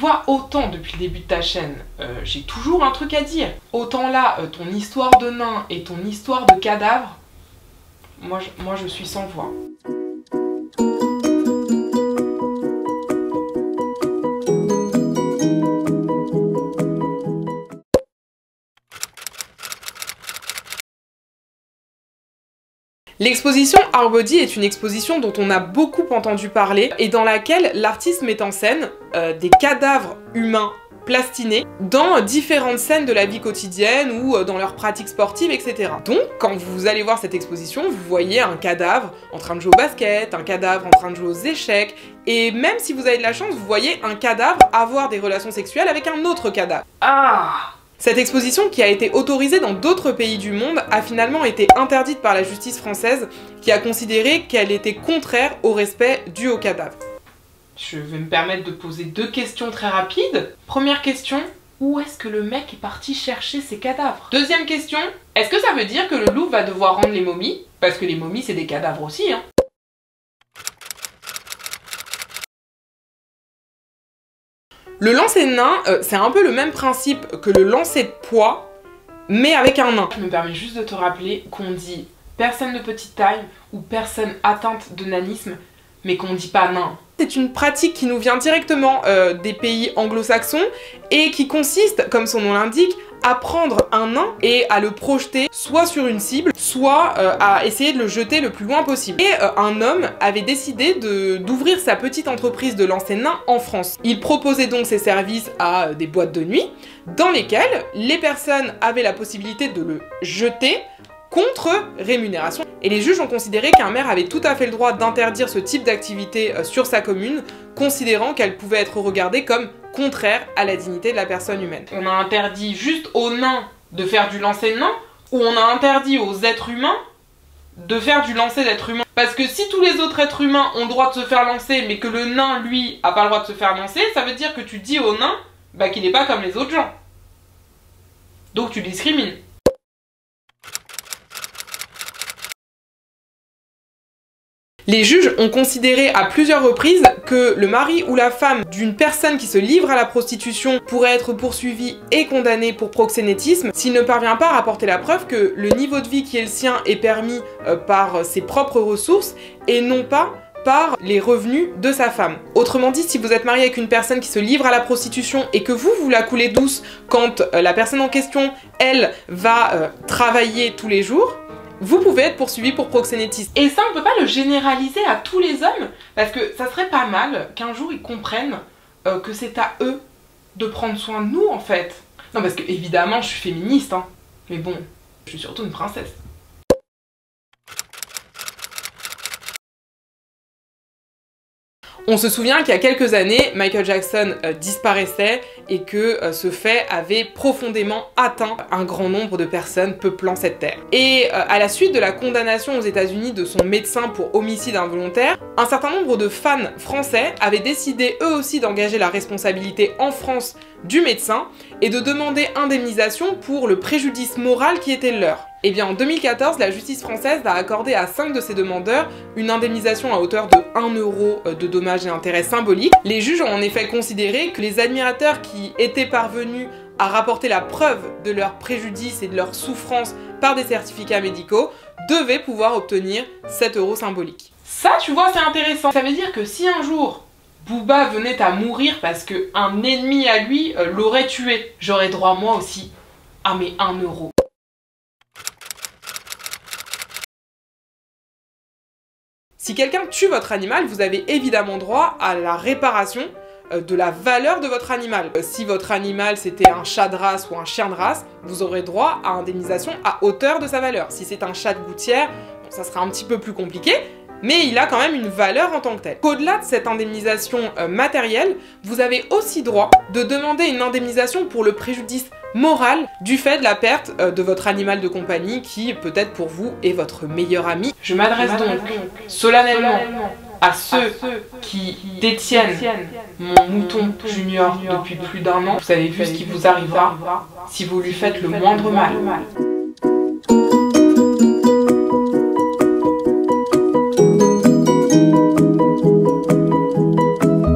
vois, autant depuis le début de ta chaîne, j'ai toujours un truc à dire. Autant là, ton histoire de nain et ton histoire de cadavre, moi je suis sans voix. L'exposition Our Body est une exposition dont on a beaucoup entendu parler et dans laquelle l'artiste met en scène des cadavres humains plastinés dans différentes scènes de la vie quotidienne ou dans leurs pratiques sportives, etc. Donc, quand vous allez voir cette exposition, vous voyez un cadavre en train de jouer au basket, un cadavre en train de jouer aux échecs, et même si vous avez de la chance, vous voyez un cadavre avoir des relations sexuelles avec un autre cadavre. Ah! Cette exposition, qui a été autorisée dans d'autres pays du monde, a finalement été interdite par la justice française, qui a considéré qu'elle était contraire au respect dû au cadavre. Je vais me permettre de poser 2 questions très rapides. Première question, où est-ce que le mec est parti chercher ses cadavres? Deuxième question, est-ce que ça veut dire que le Louvre va devoir rendre les momies? Parce que les momies, c'est des cadavres aussi, hein. Le lancer de nain, c'est un peu le même principe que le lancer de poids, mais avec un nain. Je me permets juste de te rappeler qu'on dit personne de petite taille ou personne atteinte de nanisme, mais qu'on dit pas nain. C'est une pratique qui nous vient directement des pays anglo-saxons et qui consiste, comme son nom l'indique, à prendre un nain et à le projeter soit sur une cible, soit à essayer de le jeter le plus loin possible. Et un homme avait décidé d'ouvrir sa petite entreprise de lancer de nains en France. Il proposait donc ses services à des boîtes de nuit dans lesquelles les personnes avaient la possibilité de le jeter contre rémunération. Et les juges ont considéré qu'un maire avait tout à fait le droit d'interdire ce type d'activité sur sa commune, considérant qu'elle pouvait être regardée comme contraire à la dignité de la personne humaine. On a interdit juste aux nains de faire du lancer de nains, ou on a interdit aux êtres humains de faire du lancer d'êtres humains. Parce que si tous les autres êtres humains ont le droit de se faire lancer, mais que le nain, lui, a pas le droit de se faire lancer, ça veut dire que tu dis au nain qu'il n'est pas comme les autres gens. Donc tu discrimines. Les juges ont considéré à plusieurs reprises que le mari ou la femme d'une personne qui se livre à la prostitution pourrait être poursuivi et condamné pour proxénétisme s'il ne parvient pas à rapporter la preuve que le niveau de vie qui est le sien est permis par ses propres ressources et non pas par les revenus de sa femme. Autrement dit, si vous êtes marié avec une personne qui se livre à la prostitution et que vous la coulez douce quand la personne en question, elle, va travailler tous les jours, vous pouvez être poursuivi pour proxénétisme. Et ça, on peut pas le généraliser à tous les hommes, parce que ça serait pas mal qu'un jour ils comprennent que c'est à eux de prendre soin de nous, en fait. Non, parce que évidemment, je suis féministe, hein. Mais bon, je suis surtout une princesse. On se souvient qu'il y a quelques années, Michael Jackson disparaissait et que ce fait avait profondément atteint un grand nombre de personnes peuplant cette terre. Et à la suite de la condamnation aux États-Unis de son médecin pour homicide involontaire, un certain nombre de fans français avaient décidé eux aussi d'engager la responsabilité en France du médecin et de demander indemnisation pour le préjudice moral qui était le leur. Et bien en 2014, la justice française a accordé à 5 de ces demandeurs une indemnisation à hauteur de 1 € de dommages et intérêts symboliques. Les juges ont en effet considéré que les admirateurs qui étaient parvenus à rapporter la preuve de leur préjudice et de leur souffrance par des certificats médicaux devaient pouvoir obtenir 7 € symboliques. Ça, tu vois, c'est intéressant. Ça veut dire que si un jour Booba venait à mourir parce qu'un ennemi à lui l'aurait tué, j'aurais droit moi aussi à mes 1 €. Si quelqu'un tue votre animal, vous avez évidemment droit à la réparation de la valeur de votre animal. Si votre animal c'était un chat de race ou un chien de race, vous aurez droit à indemnisation à hauteur de sa valeur. Si c'est un chat de gouttière, bon, ça sera un petit peu plus compliqué, mais il a quand même une valeur en tant que tel. Au-delà de cette indemnisation matérielle, vous avez aussi droit de demander une indemnisation pour le préjudice moral du fait de la perte de votre animal de compagnie qui peut-être pour vous est votre meilleur ami. Je m'adresse donc solennellement à ceux qui détiennent mon mouton junior depuis plus d'1 an. Vous avez vu ce qui vous arrivera si vous lui faites le moindre mal.